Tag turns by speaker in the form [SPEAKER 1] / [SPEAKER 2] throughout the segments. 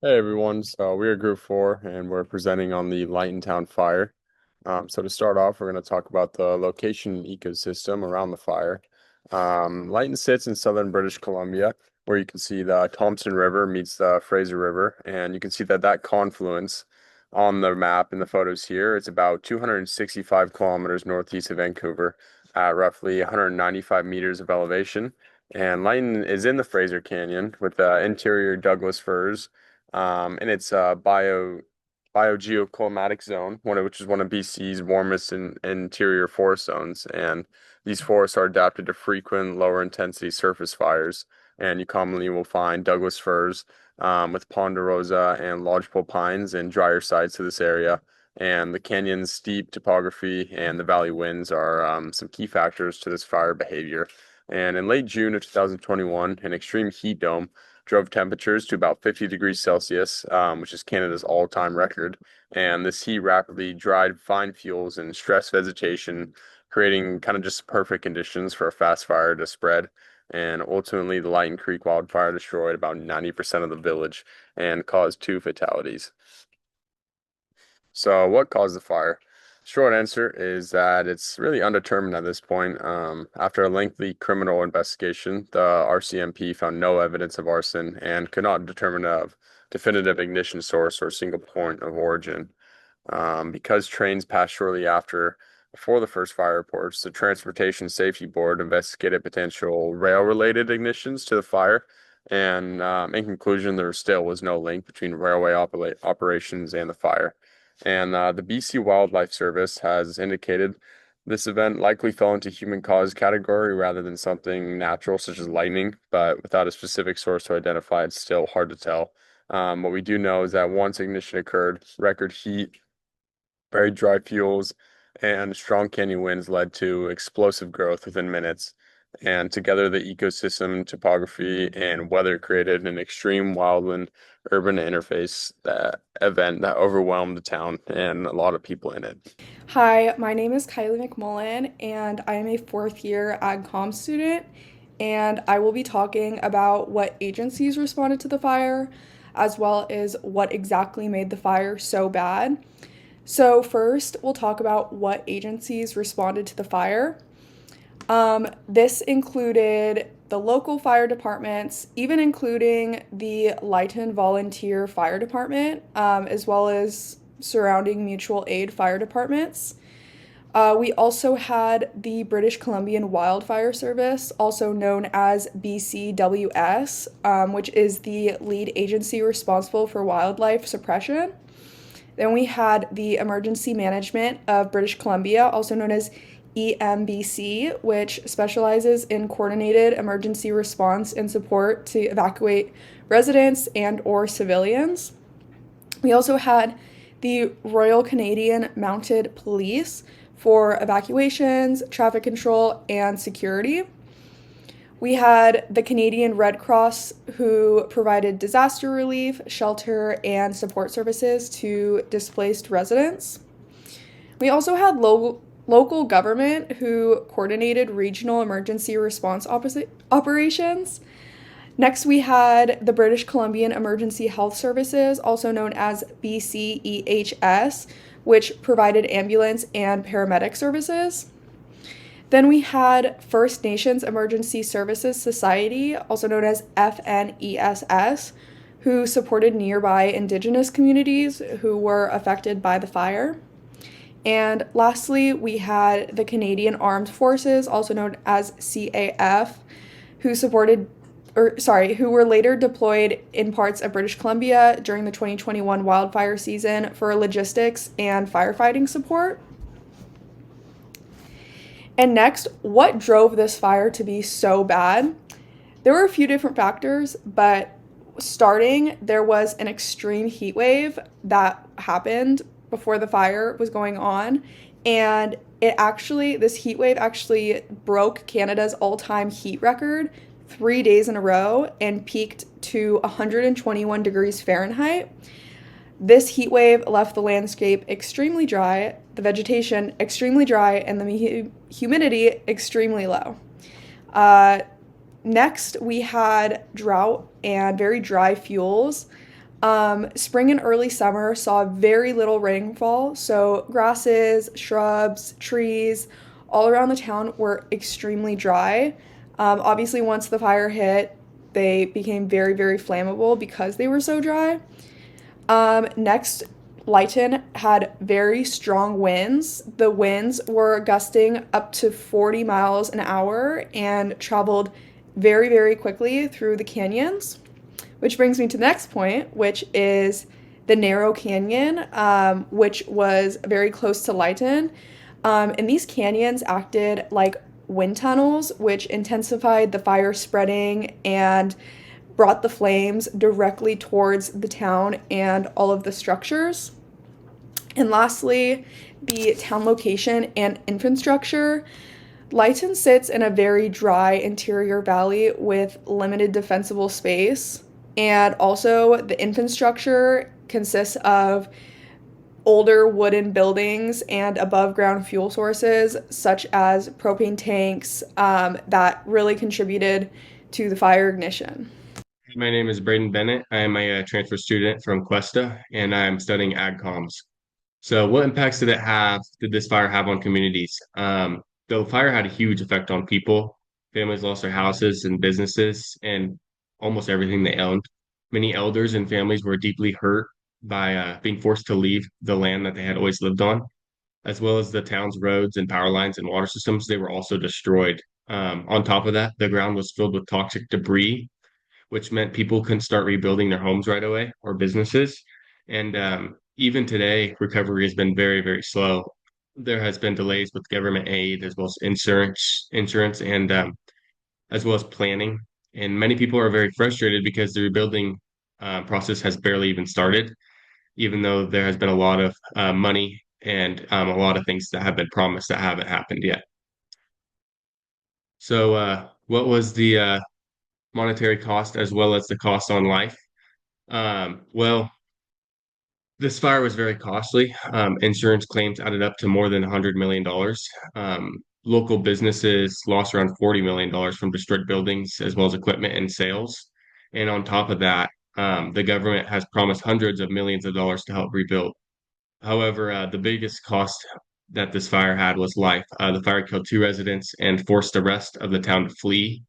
[SPEAKER 1] Hey everyone, so we are Group 4 and we're presenting on the Lytton Town fire. So to start off, we're going to talk about the location and ecosystem around the fire. Lytton sits in southern British Columbia, where you can see the Thompson River meets the Fraser River, and you can see that confluence on the map in the photos here. It's about 265 kilometers northeast of Vancouver at roughly 195 meters of elevation. And Lytton is in the Fraser Canyon with the interior Douglas firs in its biogeoclimatic zone, which is one of BC's warmest interior forest zones. And these forests are adapted to frequent lower intensity surface fires. And you commonly will find Douglas firs with ponderosa and lodgepole pines in drier sites of this area. And the canyon's steep topography and the valley winds are some key factors to this fire behavior. And in late June of 2021, an extreme heat dome drove temperatures to about 50 degrees Celsius, which is Canada's all-time record. And this heat rapidly dried fine fuels and stressed vegetation, creating kind of just perfect conditions for a fast fire to spread. And ultimately, the Lytton Creek wildfire destroyed about 90% of the village and caused two fatalities. So, what caused the fire? Short answer is that it's really undetermined at this point. After a lengthy criminal investigation, the RCMP found no evidence of arson and could not determine a definitive ignition source or single point of origin. Because trains passed shortly before the first fire reports, the Transportation Safety Board investigated potential rail-related ignitions to the fire. And in conclusion, there still was no link between railway operations and the fire. And the BC Wildlife Service has indicated this event likely fell into human caused category rather than something natural, such as lightning, but without a specific source to identify, it's still hard to tell. What we do know is that once ignition occurred, record heat, very dry fuels, and strong canyon winds led to explosive growth within minutes. And together, the ecosystem, topography, and weather created an extreme wildland urban interface that event that overwhelmed the town and a lot of people in it.
[SPEAKER 2] Hi, my name is Kylie McMullen, and I am a fourth year ag comm student. And I will be talking about what agencies responded to the fire, as well as what exactly made the fire so bad. So, first, we'll talk about what agencies responded to the fire. This included the local fire departments, even including the Lytton Volunteer Fire Department, as well as surrounding mutual aid fire departments. We also had the British Columbian Wildfire Service, also known as BCWS, which is the lead agency responsible for wildlife suppression. Then we had the Emergency Management of British Columbia, also known as EMBC, which specializes in coordinated emergency response and support to evacuate residents and or civilians. We also had the Royal Canadian Mounted Police for evacuations, traffic control, and security. We had the Canadian Red Cross, who provided disaster relief, shelter, and support services to displaced residents. We also had local government, who coordinated regional emergency response operations. Next, we had the British Columbian Emergency Health Services, also known as BCEHS, which provided ambulance and paramedic services. Then we had First Nations Emergency Services Society, also known as FNESS, who supported nearby Indigenous communities who were affected by the fire. And lastly, we had the Canadian Armed Forces, also known as CAF, who who were later deployed in parts of British Columbia during the 2021 wildfire season for logistics and firefighting support. And next, what drove this fire to be so bad? There were a few different factors, but starting, there was an extreme heat wave that happened before the fire was going on. And this heat wave actually broke Canada's all time heat record 3 days in a row and peaked to 121 degrees Fahrenheit. This heat wave left the landscape extremely dry, the vegetation extremely dry, and the humidity extremely low. Uh, Next, we had drought and very dry fuels. Spring and early summer saw very little rainfall, so grasses, shrubs, trees all around the town were extremely dry. Obviously, once the fire hit, they became very, very flammable because they were so dry. Next, Lytton had very strong winds. The winds were gusting up to 40 miles an hour and traveled very, very quickly through the canyons. Which brings me to the next point, which is the narrow canyon, which was very close to Lytton. And these canyons acted like wind tunnels, which intensified the fire spreading and brought the flames directly towards the town and all of the structures. And lastly, the town location and infrastructure. Lytton sits in a very dry interior valley with limited defensible space. And also, the infrastructure consists of older wooden buildings and above ground fuel sources, such as propane tanks, that really contributed to the fire ignition.
[SPEAKER 3] My name is Braden Bennett. I am a transfer student from Cuesta, and I'm studying ag comms. So, what impacts did this fire have on communities? The fire had a huge effect on people. Families lost their houses and businesses and almost everything they owned. Many elders and families were deeply hurt by being forced to leave the land that they had always lived on, as well as the town's roads and power lines and water systems. They were also destroyed. On top of that, the ground was filled with toxic debris, which meant people couldn't start rebuilding their homes right away or businesses. And even today, recovery has been very, very slow. There has been delays with government aid as well as insurance, and as well as planning. And many people are very frustrated because the rebuilding process has barely even started, even though there has been a lot of money and a lot of things that have been promised that haven't happened yet. So, what was the monetary cost as well as the cost on life? Well, this fire was very costly. Insurance claims added up to more than $100 million. Local businesses lost around $40 million from destroyed buildings, as well as equipment and sales. And on top of that, the government has promised hundreds of millions of dollars to help rebuild. However, the biggest cost that this fire had was life. The fire killed two residents and forced the rest of the town to flee,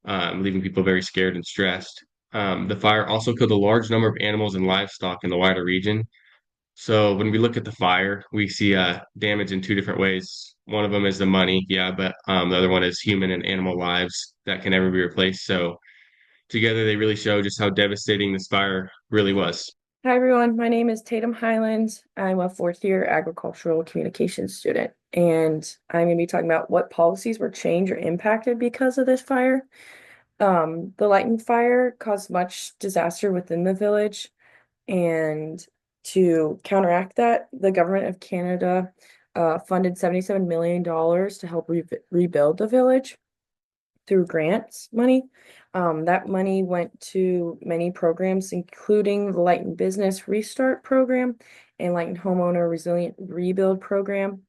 [SPEAKER 3] leaving people very scared and stressed. The fire also killed a large number of animals and livestock in the wider region. So when we look at the fire, we see damage in two different ways. One of them is the money, yeah, but the other one is human and animal lives that can never be replaced. So together, they really show just how devastating this fire really was.
[SPEAKER 4] Hi everyone, my name is Tatum Highlands. I'm a fourth year agricultural communications student, and I'm going to be talking about what policies were changed or impacted because of this fire. The Lytton fire caused much disaster within the village, and to counteract that, the government of Canada funded $77 million to help rebuild the village through grants money. That money went to many programs, including the Lytton Business Restart Program and Lytton Homeowner Resilient Rebuild Program.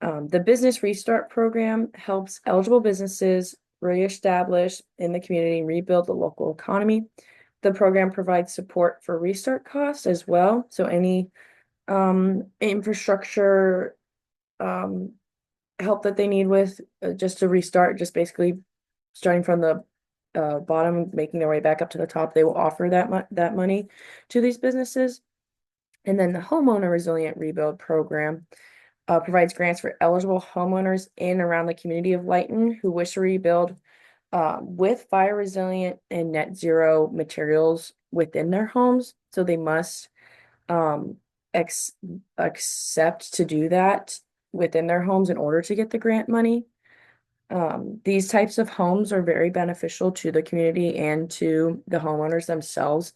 [SPEAKER 4] The Business Restart Program helps eligible businesses reestablish in the community and rebuild the local economy. The program provides support for restart costs as well. So any infrastructure help that they need with just to restart, just basically starting from the bottom, making their way back up to the top, they will offer that money to these businesses. And then the Homeowner Resilient Rebuild Program provides grants for eligible homeowners in and around the community of Lytton who wish to rebuild with fire resilient and net zero materials within their homes. So they must accept to do that within their homes in order to get the grant money. These types of homes are very beneficial to the community and to the homeowners themselves,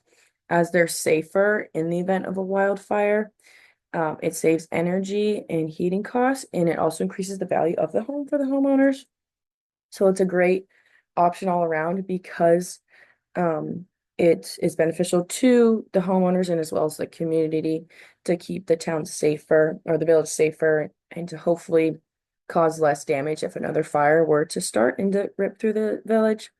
[SPEAKER 4] as they're safer in the event of a wildfire. It saves energy and heating costs, and it also increases the value of the home for the homeowners. So it's a great option all around because it is beneficial to the homeowners and as well as the community to keep the town safer or the village safer and to hopefully cause less damage if another fire were to start and to rip through the village.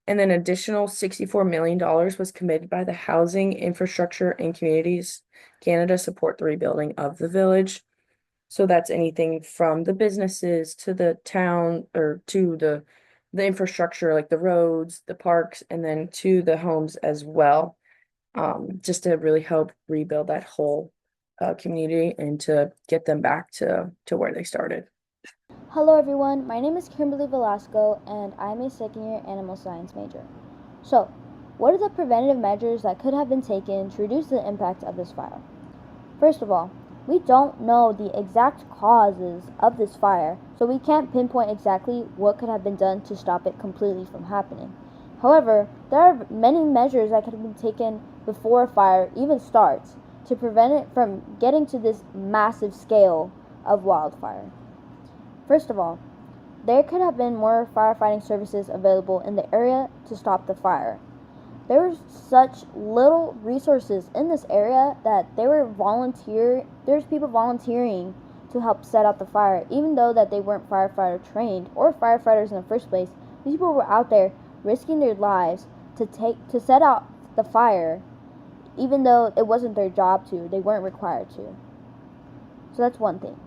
[SPEAKER 4] And then additional $64 million was committed by the Housing, Infrastructure, and Communities Canada support the rebuilding of the village. So that's anything from the businesses to the town or to the infrastructure like the roads, the parks, and then to the homes as well. Just to really help rebuild that whole community and to get them back to where they started.
[SPEAKER 5] Hello everyone, my name is Kimberly Velasco and I'm a second year animal science major. So, what are the preventative measures that could have been taken to reduce the impact of this fire? First of all, we don't know the exact causes of this fire, so we can't pinpoint exactly what could have been done to stop it completely from happening. However, there are many measures that could have been taken before a fire even starts to prevent it from getting to this massive scale of wildfire. First of all, there could have been more firefighting services available in the area to stop the fire. There was such little resources in this area that there's people volunteering to help set out the fire, even though that they weren't firefighter trained or firefighters in the first place. These people were out there risking their lives to set out the fire, even though it wasn't their job to, they weren't required to. So that's one thing.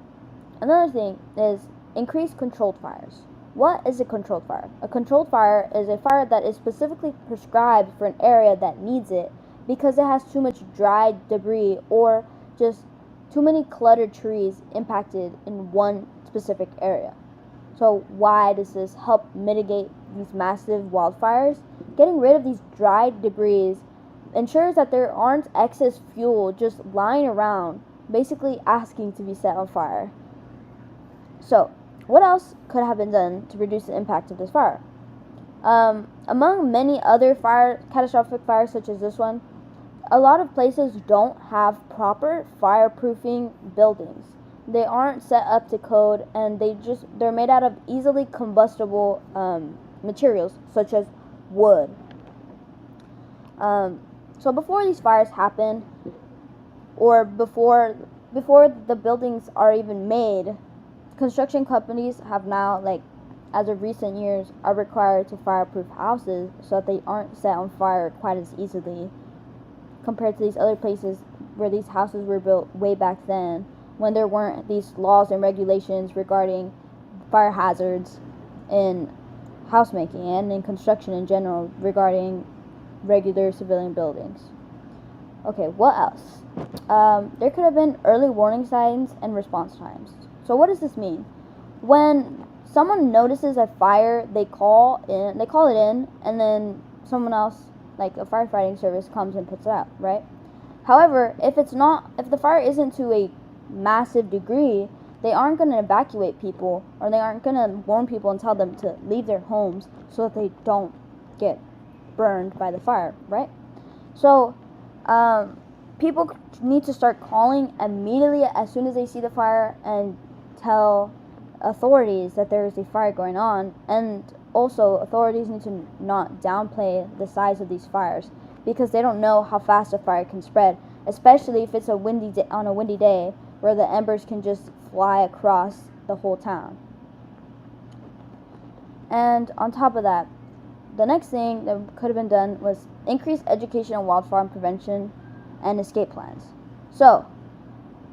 [SPEAKER 5] Another thing is increased controlled fires. What is a controlled fire? A controlled fire is a fire that is specifically prescribed for an area that needs it because it has too much dry debris or just too many cluttered trees impacted in one specific area. So why does this help mitigate these massive wildfires? Getting rid of these dry debris ensures that there aren't excess fuel just lying around, basically asking to be set on fire. So, what else could have been done to reduce the impact of this fire? Among many other catastrophic fires such as this one, a lot of places don't have proper fireproofing buildings. They aren't set up to code, and they're made out of easily combustible materials such as wood. So before these fires happen, or before the buildings are even made, construction companies have now, as of recent years, are required to fireproof houses so that they aren't set on fire quite as easily compared to these other places where these houses were built way back then when there weren't these laws and regulations regarding fire hazards in housemaking and in construction in general regarding regular civilian buildings. Okay, what else? There could have been early warning signs and response times. So what does this mean? When someone notices a fire, they call it in, and then someone else, like a firefighting service, comes and puts it out, right? However, if the fire isn't to a massive degree, they aren't going to evacuate people, or they aren't going to warn people and tell them to leave their homes so that they don't get burned by the fire, right? So, people need to start calling immediately as soon as they see the fire and tell authorities that there is a fire going on. And also, authorities need to not downplay the size of these fires because they don't know how fast a fire can spread, especially if it's on a windy day where the embers can just fly across the whole town. And on top of that, the next thing that could have been done was increase education on wildfire prevention and escape plans. So,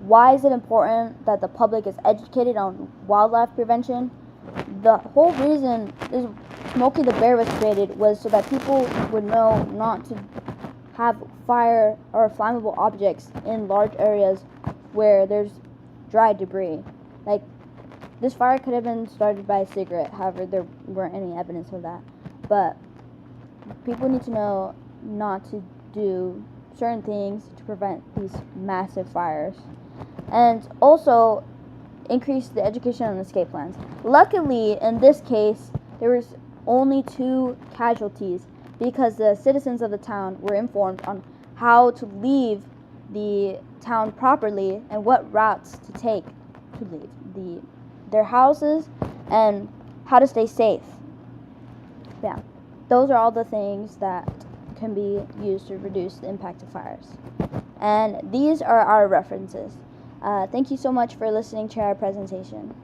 [SPEAKER 5] why is it important that the public is educated on wildlife prevention? The whole reason is Smokey the Bear was created was so that people would know not to have fire or flammable objects in large areas where there's dry debris. Like, this fire could have been started by a cigarette, however, there weren't any evidence of that. But people need to know not to do certain things to prevent these massive fires. And also increase the education on escape plans. Luckily, in this case, there was only 2 casualties because the citizens of the town were informed on how to leave the town properly and what routes to take to leave their houses and how to stay safe. Yeah, those are all the things that can be used to reduce the impact of fires. And these are our references. Thank you so much for listening to our presentation.